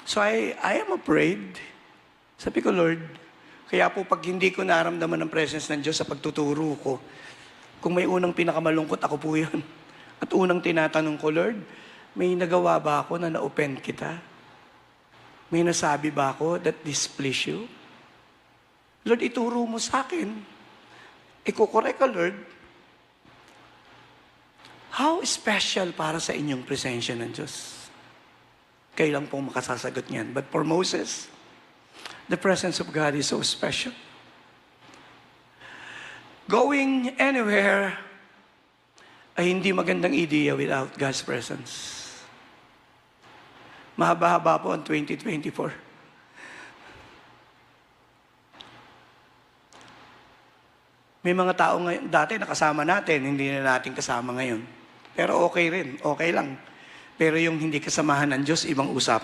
So I am afraid. Sabi ko, Lord, kaya po pag hindi ko naramdaman ng presence ng Diyos sa pagtuturo ko, kung may unang pinakamalungkot, ako po yun. At unang tinatanong ko, Lord, may nagawa ba ako na na-offend kita? May nasabi ba ako that displease you? Lord, ituro mo sa akin. Iko-correct ka, Lord. How special para sa inyong presensya ng Diyos? Kayo lang pong makasasagot niyan. But for Moses, the presence of God is so special. Going anywhere ay hindi magandang idea without God's presence. Mahaba-haba po ang 2024. May mga tao ngayon, dati nakasama natin, hindi na natin kasama ngayon. Pero okay rin, okay lang. Pero yung hindi kasamahan ng Diyos, ibang usapan.